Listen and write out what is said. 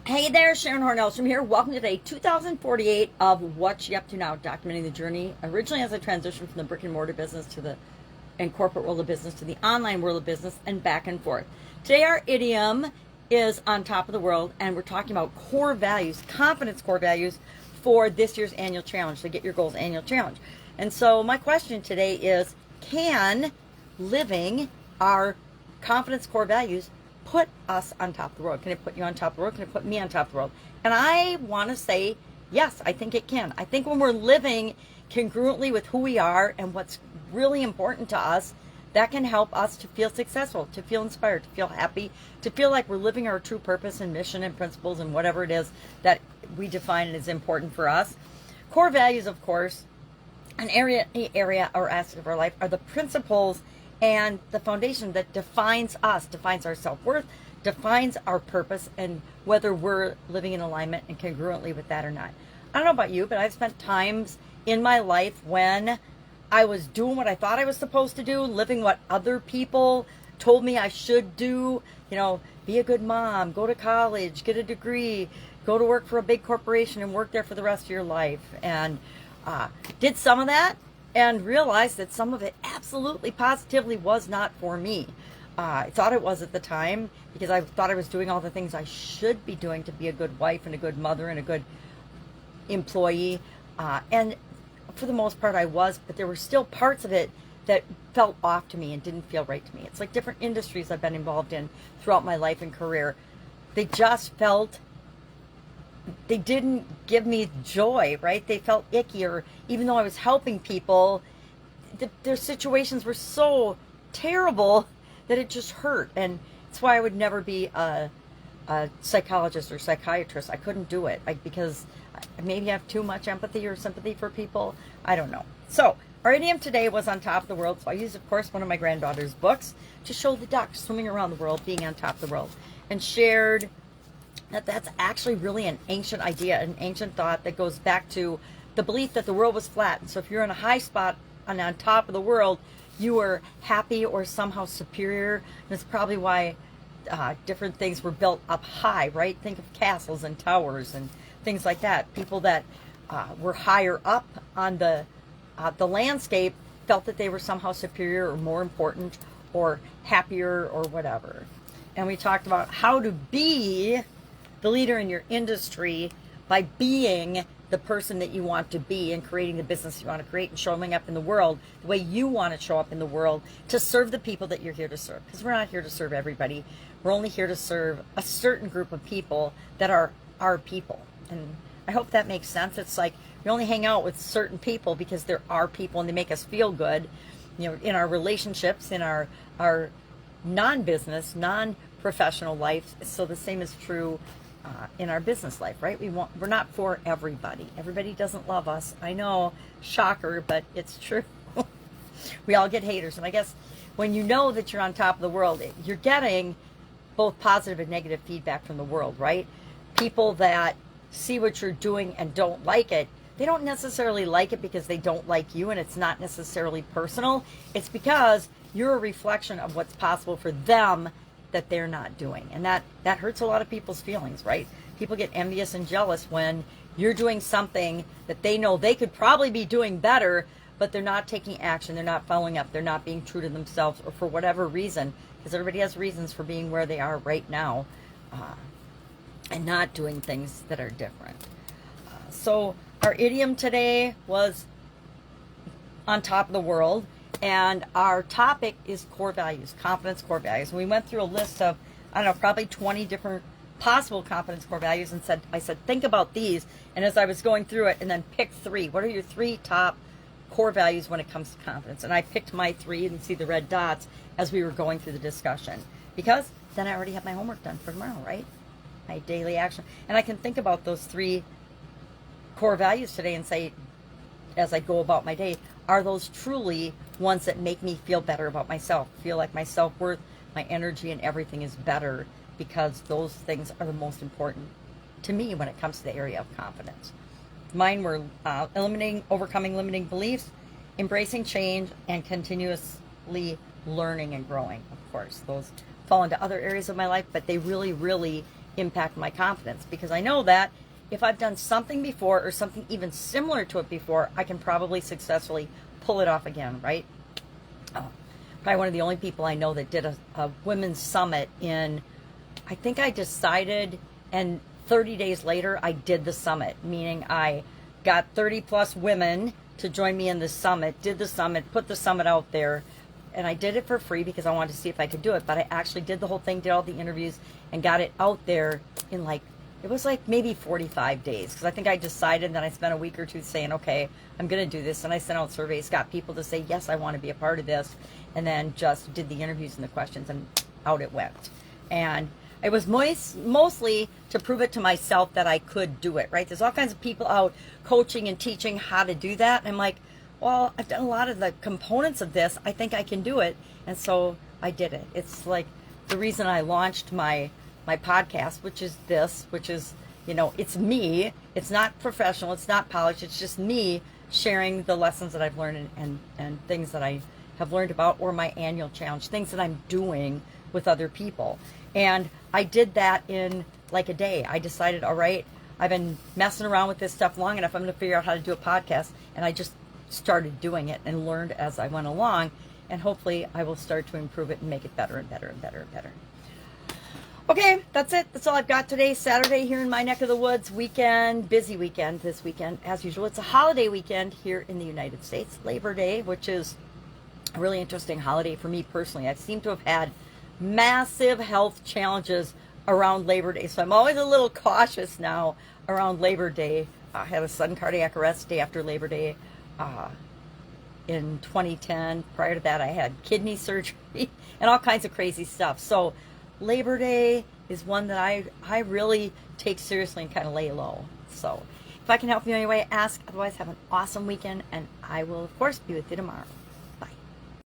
Hey there, Sharon Horne-Ellstrom here. Welcome to day 2048 of What You Up To Now, documenting the journey originally as I transitioned from the brick and mortar business to the and corporate world of business to the online world of business and back and forth. Today our idiom is on top of the world, and we're talking about core values, confidence core values for this year's annual challenge, to get your goals annual challenge. And so my question today is, can living our confidence core values put us on top of the world? Can it put you on top of the world? Can it put me on top of the world? And I want to say, yes, I think it can. I think when we're living congruently with who we are and what's really important to us, that can help us to feel successful, to feel inspired, to feel happy, to feel like we're living our true purpose and mission and principles and whatever it is that we define as important for us. Core values, of course, an area or aspect of our life are the principles and the foundation that defines us, defines our self-worth, defines our purpose, and whether we're living in alignment and congruently with that or not. I don't know about you, but I've spent times in my life when I was doing what I thought I was supposed to do, living what other people told me I should do, be a good mom, go to college, get a degree, go to work for a big corporation and work there for the rest of your life. And did some of that and realized that some of it absolutely positively was not for me. I thought it was at the time because I thought I was doing all the things I should be doing to be a good wife and a good mother and a good employee. And for the most part I was, but there were still parts of it that felt off to me and didn't feel right to me. It's like different industries I've been involved in throughout my life and career. They just felt, they didn't give me joy, right? They felt icky, or even though I was helping people, their situations were so terrible that it just hurt. And it's why I would never be a psychologist or psychiatrist. I couldn't do it because maybe I have too much empathy or sympathy for people. I don't know. So our idiom today was on top of the world. So I used, of course, one of my granddaughter's books to show the ducks swimming around the world, being on top of the world, and shared that's actually really an ancient idea, an ancient thought that goes back to the belief that the world was flat. And so if you're in a high spot and on top of the world, you were happy or somehow superior. And that's probably why different things were built up high, right? Think of castles and towers and things like that. People that were higher up on the landscape felt that they were somehow superior or more important or happier or whatever. And we talked about how to be the leader in your industry by being the person that you want to be and creating the business you want to create and showing up in the world the way you want to show up in the world to serve the people that you're here to serve. Because we're not here to serve everybody. We're only here to serve a certain group of people that are our people. And I hope that makes sense. It's like we only hang out with certain people because they're our people and they make us feel good, in our relationships, in our non-business, non-professional life. So the same is true in our business life, right? We're not for everybody. Everybody doesn't love us. I know, shocker, but it's true. We all get haters. And I guess when you know that you're on top of the world, you're getting both positive and negative feedback from the world, right? People that see what you're doing and don't like it, they don't necessarily like it because they don't like you, and it's not necessarily personal. It's because you're a reflection of what's possible for them that they're not doing. And that hurts a lot of people's feelings, right? People get envious and jealous when you're doing something that they know they could probably be doing better, but they're not taking action, they're not following up, they're not being true to themselves, or for whatever reason, because everybody has reasons for being where they are right now, and not doing things that are different. So our idiom today was on top of the world. And our topic is core values, confidence core values. And we went through a list of, probably 20 different possible confidence core values, and I said, think about these. And as I was going through it, and then pick 3. What are your 3 top core values when it comes to confidence? And I picked my 3, and see the red dots as we were going through the discussion. Because then I already have my homework done for tomorrow, right? My daily action. And I can think about those 3 core values today and say, as I go about my day, are those truly ones that make me feel better about myself, feel like my self-worth, my energy, and everything is better, because those things are the most important to me when it comes to the area of confidence. Mine were overcoming limiting beliefs, embracing change, and continuously learning and growing. Of course, those fall into other areas of my life, but they really, really impact my confidence, because I know that if I've done something before or something even similar to it before, I can probably successfully pull it off again, right? Probably one of the only people I know that did a women's summit I think I decided, and 30 days later I did the summit, meaning I got 30 plus women to join me in the summit, did the summit, put the summit out there, and I did it for free because I wanted to see if I could do it, but I actually did the whole thing, did all the interviews, and got it out there in it was maybe 45 days, because I think I decided, and then I spent a week or two saying, okay, I'm going to do this, and I sent out surveys, got people to say, yes, I want to be a part of this, and then just did the interviews and the questions, and out it went. And it was mostly to prove it to myself that I could do it, right? There's all kinds of people out coaching and teaching how to do that, and I'm like, well, I've done a lot of the components of this, I think I can do it, and so I did it. It's like the reason I launched my podcast, which is, it's me. It's not professional. It's not polished. It's just me sharing the lessons that I've learned and things that I have learned about, or my annual challenge, things that I'm doing with other people. And I did that in a day. I decided, all right, I've been messing around with this stuff long enough. I'm going to figure out how to do a podcast. And I just started doing it and learned as I went along. And hopefully I will start to improve it and make it better and better and better and better. Okay, that's it. That's all I've got today. Saturday here in my neck of the woods. Weekend, busy weekend this weekend. As usual, it's a holiday weekend here in the United States. Labor Day, which is a really interesting holiday for me personally. I seem to have had massive health challenges around Labor Day, so I'm always a little cautious now around Labor Day. I had a sudden cardiac arrest day after Labor Day in 2010. Prior to that, I had kidney surgery and all kinds of crazy stuff. So Labor Day is one that I really take seriously and kind of lay low. So if I can help you in any way, ask. Otherwise, have an awesome weekend, and I will, of course, be with you tomorrow.